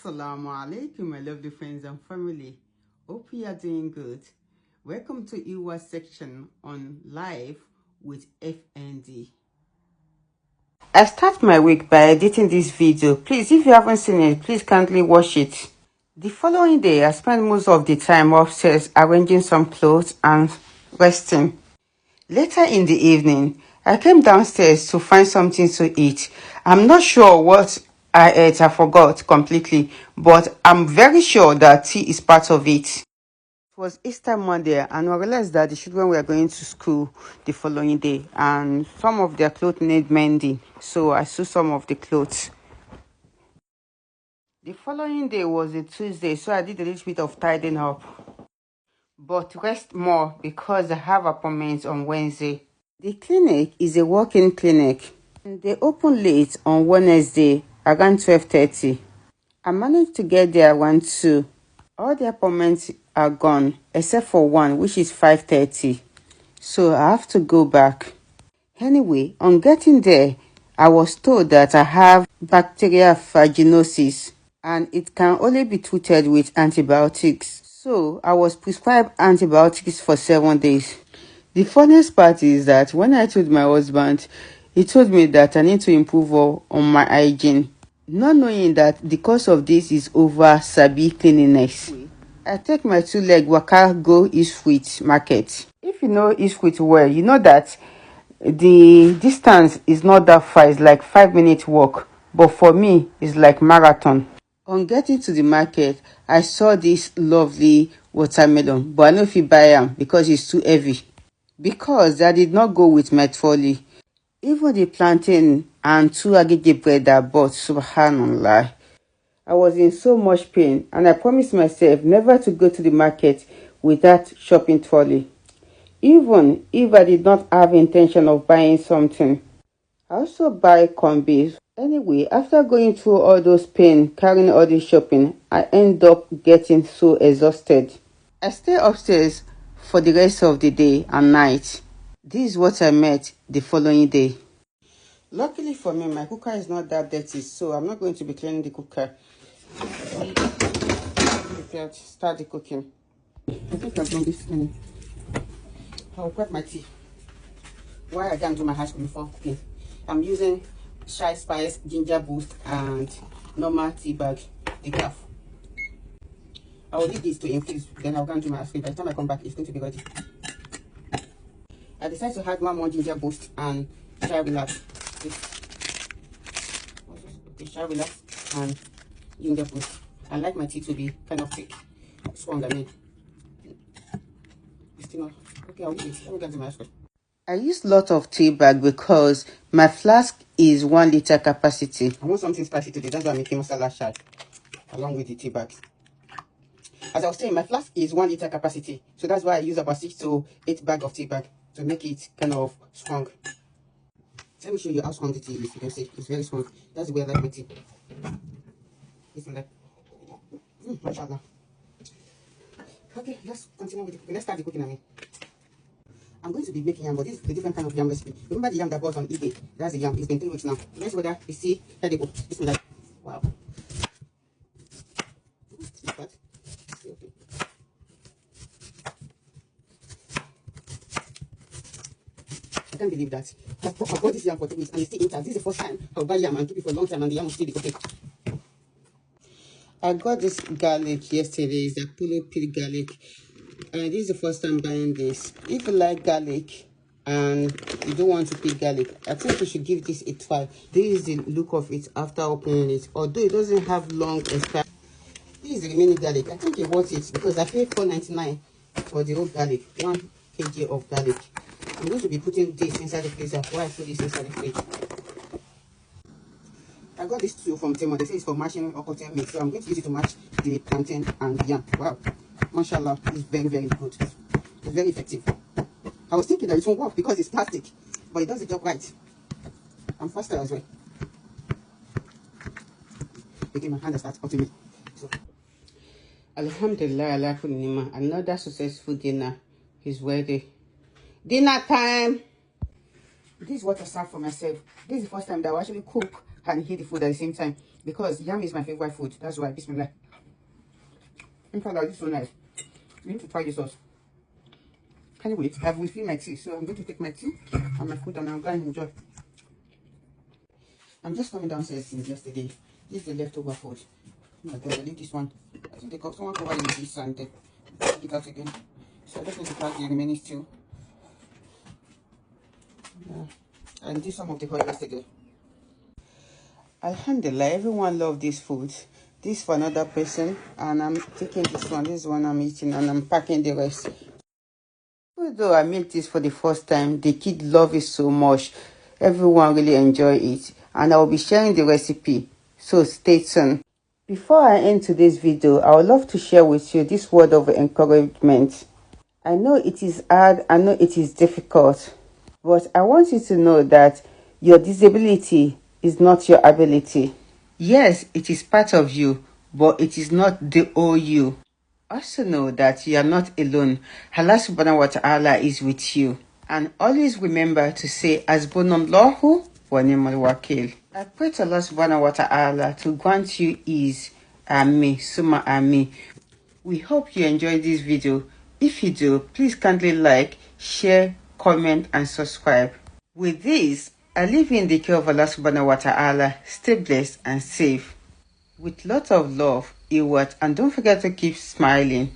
Assalamu Alaikum, my lovely friends and family. Hope you are doing good. Welcome to IWHAT section on Life with FND. I start my week by editing this video. Please, if you haven't seen it, please kindly watch it. The following day, I spent most of the time upstairs arranging some clothes and resting. Later in the evening, I came downstairs to find something to eat. I'm not sure what I ate, I forgot completely, but I'm very sure that tea is part of it. It was Easter Monday, and I realized that the children were going to school the following day, and some of their clothes need mending, so I sewed some of the clothes. The following day was a Tuesday, so I did a little bit of tidying up, but rest more because I have appointments on Wednesday. The clinic is a walk-in clinic, and they open late on Wednesday around 12:30. I managed to get there around 2. All the appointments are gone except for one, which is 5:30. So I have to go back. Anyway, on getting there, I was told that I have bacterial vaginosis and it can only be treated with antibiotics. So I was prescribed antibiotics for 7 days. The funniest part is that when I told my husband, he told me that I need to improve on my hygiene, not knowing that the cause of this is over sabi cleanliness. I take my 2-leg waka go Eastwich market. If you know Eastwich well, you know that the distance is not that far. It's like 5-minute walk, but for me, it's like marathon. On getting to the market, I saw this lovely watermelon, but I know if you buy them because it's too heavy. Because I did not go with my trolley. Even the plantain and 2 agege bread I bought, subhanallah. I was in so much pain, and I promised myself never to go to the market without shopping trolley. Even if I did not have intention of buying something. I also buy combis. Anyway, after going through all those pain, carrying all this shopping, I end up getting so exhausted. I stay upstairs for the rest of the day and night. This is what I met the following day. Luckily for me, my cooker is not that dirty, so I'm not going to be cleaning the cooker. Prepared, start the cooking. I think I've done this cleaning. I'll prep my tea. Why I can't do my hash before cooking. I'm using Shy Spice, Ginger Boost, and normal tea bag, the calf. I will leave this to infuse, then I'll go and do my ice cream. By the time I come back, it's going to be ready. I decided to add one more ginger boost and shy relax. Okay, shy relax and ginger boost. I like my tea to be kind of thick, strong. I mean, it's still not okay. I'll leave it. Let me get to my ice cream. I use a lot of tea bag because my flask is 1 liter capacity. I want something spicy today. That's why I'm making masala chai along with the tea bags. As I was saying, my flask is 1 liter capacity, so that's why I use about 6 to 8 bags of tea bag to make it kind of strong. Let me show you how strong the tea is. You can see it's very strong. That's the way I like my tea. Listen, like, mashallah. Okay, let's continue with the cooking. Let's start the cooking. I mean, I'm going to be making yam, but this is a different kind of yam recipe. Remember the yam that I bought on eBay? That's the yam. It's been 3 weeks now. Let's go there. You see, edible. Bismillah. Wow. I can't believe that. I bought this yam for 3 weeks and it's still intact. This is the first time I'll buy yam and keep it for a long time and the yam will still be okay. I got this garlic yesterday. It's a pulo peel garlic. And this is the first time buying this. If you like garlic and you don't want to peel garlic, I think you should give this a try. This is the look of it after opening it. Although it doesn't have long expiry. This is the remaining garlic. I think it worth it because I paid $4.99 for the whole garlic. 1 kg of garlic. I'm going to be putting this inside the freezer. Why I put this inside the fridge? I got this too from Temo. They say it's for mashing or cutting meat, so I'm going to use it to mash the plantain and the yam. Wow, mashallah, it's very, very good. It's very effective. I was thinking that it won't work because it's plastic, but it does the job right. I'm faster as well. Again, my hand starts up to me. So, Alhamdulillah, another successful dinner is ready. Dinner time. This is what I serve for myself. This is the first time that I actually cook and eat the food at the same time. because yam is my favorite food. That's why. Bismillah. In fact, this is so nice. You need to try this sauce. Can't wait. I've refilled my tea, so I'm going to take my tea and my food and I'm going to enjoy. I'm just coming downstairs since yesterday. This is the leftover food. Oh my god, I leave this one. I think they got someone covered in this and they take it out again. So I just need to pack the remaining stew. Yeah. And do some of the oil yesterday. Alhamdulillah, everyone loved this food. This for another person, and I'm taking this one. This one I'm eating, and I'm packing the rest. Although I made this for the first time, the kids love it so much. Everyone really enjoy it, and I will be sharing the recipe. So stay tuned. Before I end today's video, I would love to share with you this word of encouragement. I know it is hard, I know it is difficult, but I want you to know that your disability is not your ability. Yes, it is part of you, but it is not the whole you. Also know that you are not alone. Allah Subhannahu Wata Ala is with you. And always remember to say, Hasbunallahu wa ni'mal wakil. I pray to Allah Subhanahu Wata Ala to grant you ease. Ameen, summa ameen. We hope you enjoyed this video. If you do, please kindly like, share, comment, and subscribe. With this, I leave you in the care of Allah Subhanahu Wa Ta'ala. Stay blessed and safe. With lots of love, IWHAT, and don't forget to keep smiling.